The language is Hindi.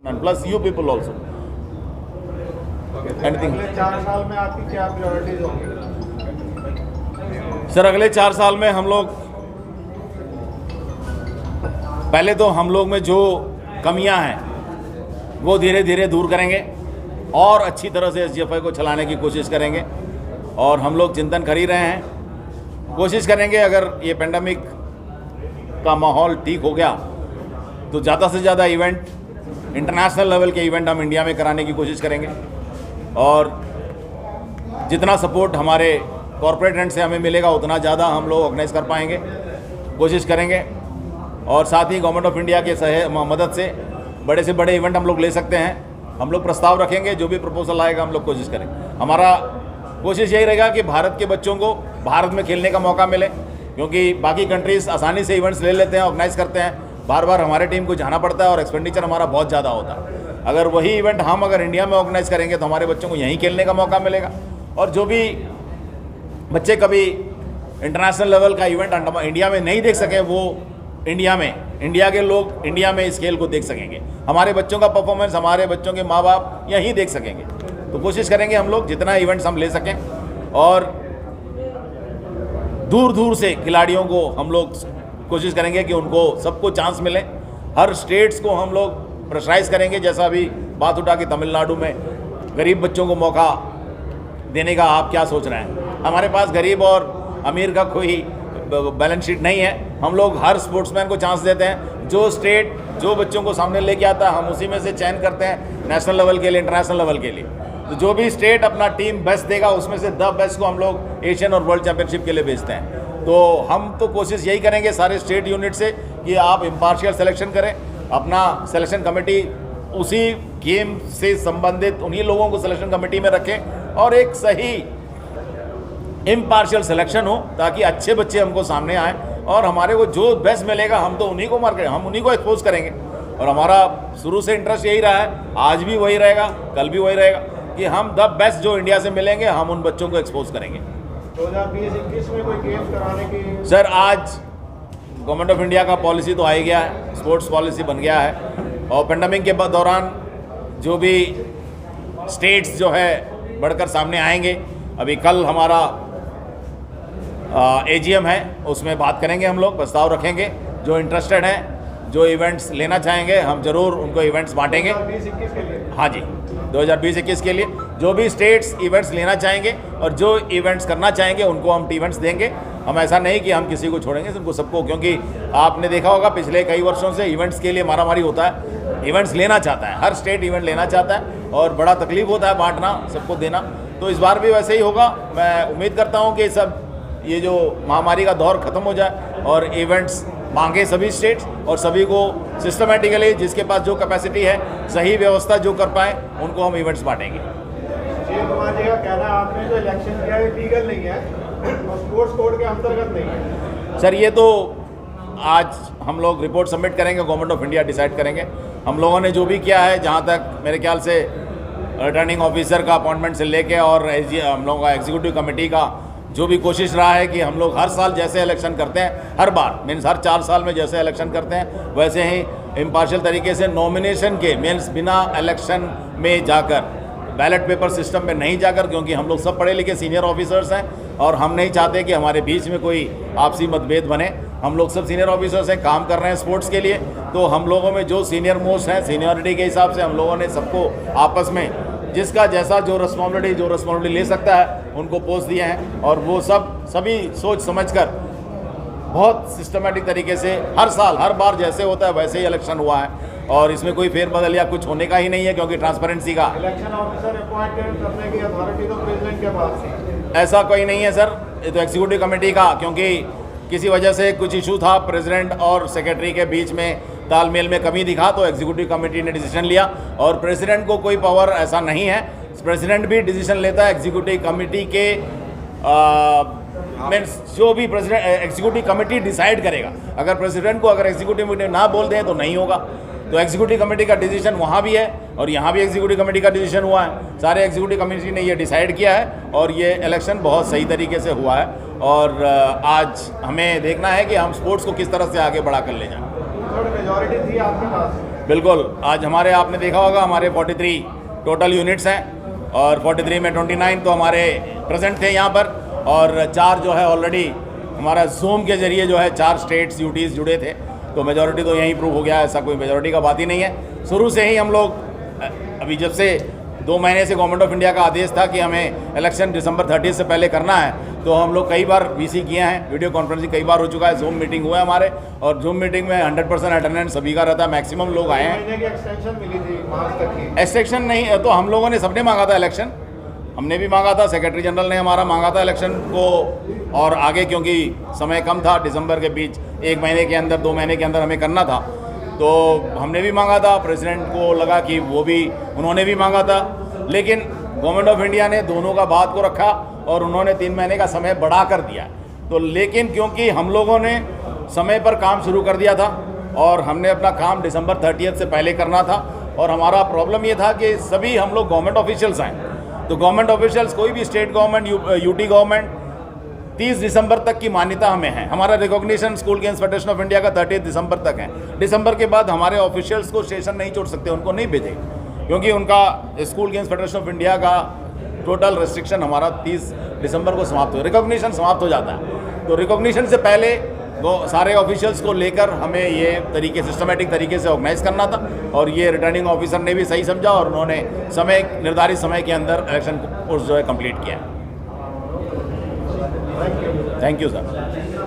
and plus you people also. Anything? अगले 4 साल में आपकी क्या प्रायोरिटीज होंगी? सर अगले 4 साल में हम लोग पहले तो हम लोग में जो कमियां हैं वो धीरे धीरे दूर करेंगे और अच्छी तरह से एसजीएफआई को चलाने की कोशिश करेंगे। और हम लोग चिंतन कर ही रहे हैं, कोशिश करेंगे अगर ये पेंडेमिक का माहौल ठीक हो गया तो ज़्यादा से ज़्यादा इवेंट, इंटरनेशनल लेवल के इवेंट हम इंडिया में कराने की कोशिश करेंगे। और जितना सपोर्ट हमारे कॉरपोरेट एंड से हमें मिलेगा उतना ज़्यादा हम लोग ऑर्गेनाइज कर पाएंगे, कोशिश करेंगे। और साथ ही गवर्नमेंट ऑफ इंडिया के मदद से बड़े से बड़े इवेंट हम लोग ले सकते हैं। हम लोग प्रस्ताव रखेंगे, जो भी प्रपोजल आएगा हम लोग कोशिश करेंगे। हमारा कोशिश यही रहेगा कि भारत के बच्चों को भारत में खेलने का मौका मिले, क्योंकि बाकी कंट्रीज़ आसानी से इवेंट्स ले लेते हैं, ऑर्गेनाइज करते हैं, बार बार हमारे टीम को जाना पड़ता है और एक्सपेंडिचर हमारा बहुत ज़्यादा होता है। अगर वही इवेंट हम अगर इंडिया में ऑर्गेनाइज करेंगे तो हमारे बच्चों को यहीं खेलने का मौका मिलेगा। और जो भी बच्चे कभी इंटरनेशनल लेवल का इवेंट इंडिया में नहीं देख सके, वो इंडिया के लोग इंडिया में इस खेल को देख सकेंगे। हमारे बच्चों का परफॉर्मेंस हमारे बच्चों के माँ बाप यहीं देख सकेंगे। तो कोशिश करेंगे हम लोग जितना इवेंट्स हम ले सकें, और दूर दूर से खिलाड़ियों को हम लोग कोशिश करेंगे कि उनको सबको चांस मिले। हर स्टेट्स को हम लोग प्रेशराइज करेंगे, जैसा अभी बात उठा कि तमिलनाडु में गरीब बच्चों को मौका देने का आप क्या सोच रहे हैं। हमारे पास गरीब और अमीर का कोई बैलेंस शीट नहीं है। हम लोग हर स्पोर्ट्समैन को चांस देते हैं। जो स्टेट जो बच्चों को सामने लेके आता है हम उसी में से चयन करते हैं नेशनल लेवल के लिए, इंटरनेशनल लेवल के लिए। तो जो भी स्टेट अपना टीम बेस्ट देगा उसमें से 10 बेस्ट को हम लोग एशियन और वर्ल्ड चैंपियनशिप के लिए भेजते हैं। तो हम तो कोशिश यही करेंगे सारे स्टेट यूनिट से कि आप इम्पार्शियल सिलेक्शन करें, अपना सिलेक्शन कमेटी उसी गेम से संबंधित उन्हीं लोगों को सिलेक्शन कमेटी में रखें और एक सही इम्पार्शियल सिलेक्शन हो, ताकि अच्छे बच्चे हमको सामने आए और हमारे को जो बेस्ट मिलेगा हम तो उन्हीं को मार्केट, हम उन्हीं को एक्सपोज करेंगे। और हमारा शुरू से इंटरेस्ट यही रहा है, आज भी वही रहेगा, कल भी वही रहेगा कि हम द बेस्ट जो इंडिया से मिलेंगे हम उन बच्चों को एक्सपोज करेंगे। 2020-21 में कोई गेम्स कराने की? सर आज गवर्नमेंट ऑफ इंडिया का पॉलिसी तो आ ही गया है, स्पोर्ट्स पॉलिसी बन गया है। और पेंडेमिक के दौरान जो भी स्टेट्स जो है बढ़कर सामने आएंगे, अभी कल हमारा एजीएम है, उसमें बात करेंगे, हम लोग प्रस्ताव रखेंगे। जो इंटरेस्टेड हैं, जो इवेंट्स लेना चाहेंगे, हम जरूर उनको इवेंट्स बांटेंगे। 2020-21 के लिए? हाँ जी, 2020-21 के लिए जो भी स्टेट्स इवेंट्स लेना चाहेंगे और जो इवेंट्स करना चाहेंगे उनको हम इवेंट्स देंगे। हम ऐसा नहीं कि हम किसी को छोड़ेंगे, उनको सबको, क्योंकि आपने देखा होगा पिछले कई वर्षों से इवेंट्स के लिए मारामारी होता है। इवेंट्स लेना चाहता है, हर स्टेट इवेंट लेना चाहता है और बड़ा तकलीफ होता है बांटना, सबको देना। तो इस बार भी वैसे ही होगा। मैं उम्मीद करता हूँ कि सब ये जो महामारी का दौर ख़त्म हो जाए और इवेंट्स मांगे सभी स्टेट्स और सभी को सिस्टमेटिकली जिसके पास जो कैपेसिटी है, सही व्यवस्था जो कर पाए, उनको हम इवेंट्स बांटेंगे। सुशील कुमार जी का कहना है आपने जो इलेक्शन किया है लीगल नहीं है और स्पोर्ट्स कोड के अंतर्गत नहीं है। सर ये तो आज हम लोग रिपोर्ट सबमिट करेंगे, गवर्नमेंट ऑफ इंडिया डिसाइड करेंगे। हम लोगों ने जो भी किया है, जहाँ तक मेरे ख्याल से रिटर्निंग ऑफिसर का अपॉइंटमेंट से लेके और हम लोगों का एग्जीक्यूटिव कमेटी का जो भी कोशिश रहा है कि हम लोग हर साल जैसे इलेक्शन करते हैं, हर बार मीन्स हर 4 साल में जैसे इलेक्शन करते हैं, वैसे ही इम्पार्शियल तरीके से नॉमिनेशन के मीन्स बिना इलेक्शन में जाकर, बैलेट पेपर सिस्टम में नहीं जाकर, क्योंकि हम लोग सब पढ़े लिखे सीनियर ऑफिसर्स हैं और हम नहीं चाहते कि हमारे बीच में कोई आपसी मतभेद बने। हम लोग सब सीनियर ऑफिसर्स हैं, काम कर रहे हैं स्पोर्ट्स के लिए। तो हम लोगों में जो सीनियर मोस्ट हैं, सीनियरिटी के हिसाब से हम लोगों ने सबको आपस में जिसका जैसा जो रिस्पॉन्सिबिलिटी ले सकता है उनको पोस्ट दिए हैं। और वो सभी सोच समझकर बहुत सिस्टमेटिक तरीके से हर साल हर बार जैसे होता है वैसे ही इलेक्शन हुआ है और इसमें कोई फेरबदल या कुछ होने का ही नहीं है, क्योंकि ट्रांसपेरेंसी का इलेक्शन ऑफिसर अपॉइंट करने की अथॉरिटी तो प्रेसिडेंट के पास है। ऐसा कोई नहीं है सर, ये तो एग्जीक्यूटिव कमेटी का, क्योंकि किसी वजह से कुछ इशू था प्रेसिडेंट और सेक्रेटरी के बीच में, तालमेल में कमी दिखा तो एग्जीक्यूटिव कमेटी ने डिसीजन लिया। और प्रेसिडेंट को कोई पावर ऐसा नहीं है, प्रेसिडेंट भी डिसीजन लेता है। एग्जीक्यूटिव कमेटी के मीन्स जो भी प्रेसिडेंट एग्जीक्यूटिव कमेटी डिसाइड करेगा। अगर प्रेसिडेंट को अगर एग्जीक्यूटिव कमेटी ना बोल दें तो नहीं होगा। तो एग्जीक्यूटिव कमेटी का डिसीजन वहाँ भी है और यहाँ भी एग्जीक्यूटिव कमेटी का डिसीजन हुआ है। सारे एग्जीक्यूटिव कमेटी ने ये डिसाइड किया है और ये इलेक्शन बहुत सही तरीके से हुआ है। और आज हमें देखना है कि हम स्पोर्ट्स को किस तरह से आगे बढ़ा कर ले जाएं। मेजॉरिटी थी आपके पास? बिल्कुल, आज हमारे आपने देखा होगा हमारे 43 टोटल यूनिट्स हैं और 43 में 29 तो हमारे प्रेजेंट थे यहाँ पर और 4 जो है ऑलरेडी हमारा जूम के ज़रिए जो है 4 स्टेट्स यूटीज़ जुड़े थे, तो मेजॉरिटी तो यहीं प्रूव हो गया, ऐसा कोई मेजॉरिटी का बात ही नहीं है। शुरू से ही हम लोग अभी जब से 2 महीने से गवर्नमेंट ऑफ इंडिया का आदेश था कि हमें इलेक्शन दिसंबर 30 से पहले करना है, तो हम लोग कई बार वीसी किए हैं, वीडियो कॉन्फ्रेंसिंग कई बार हो चुका है, जूम मीटिंग हुआ है हमारे और जूम मीटिंग में 100% अटेंडेंस सभी का रहता है, मैक्सिमम लोग आए हैं। महीने की एक्सटेंशन मिली थी मार्च तक की। एक्सटेंशन नहीं तो हम लोगों ने सबने मांगा था इलेक्शन, हमने भी मांगा था, सेक्रेटरी जनरल ने हमारा मांगा था इलेक्शन को और आगे क्योंकि समय कम था, दिसंबर के बीच 1 महीने के अंदर 2 महीने के अंदर हमें करना था, तो हमने भी मांगा था। प्रेसिडेंट को लगा कि वो भी उन्होंने भी मांगा था, लेकिन गवर्नमेंट ऑफ इंडिया ने दोनों का बात को रखा और उन्होंने 3 महीने का समय बढ़ा कर दिया। तो लेकिन क्योंकि हम लोगों ने समय पर काम शुरू कर दिया था और हमने अपना काम दिसंबर 30 से पहले करना था और हमारा प्रॉब्लम ये था कि सभी हम लोग गवर्नमेंट ऑफिशियल्स हैं, तो गवर्नमेंट ऑफिशियल्स कोई भी स्टेट गवर्नमेंट यूटी गवर्नमेंट 30 दिसंबर तक की मान्यता हमें है। हमारा recognition school games federation of India का 30 दिसंबर तक है। दिसंबर के बाद हमारे ऑफिशियल्स को स्टेशन नहीं छोड़ सकते, उनको नहीं भेजेंगे क्योंकि उनका school games federation of India का टोटल रेस्ट्रिक्शन हमारा 30 दिसंबर को समाप्त हो, रिकॉग्निशन समाप्त हो जाता है। तो रिकॉग्निशन से पहले वो सारे ऑफिशियल्स को लेकर हमें ये तरीके सिस्टमेटिक तरीके से ऑर्गेनाइज करना था और ये रिटर्निंग ऑफिसर ने भी सही समझा और उन्होंने निर्धारित समय के अंदर इलेक्शन कोर्स जो है कंप्लीट किया। Thank you sir.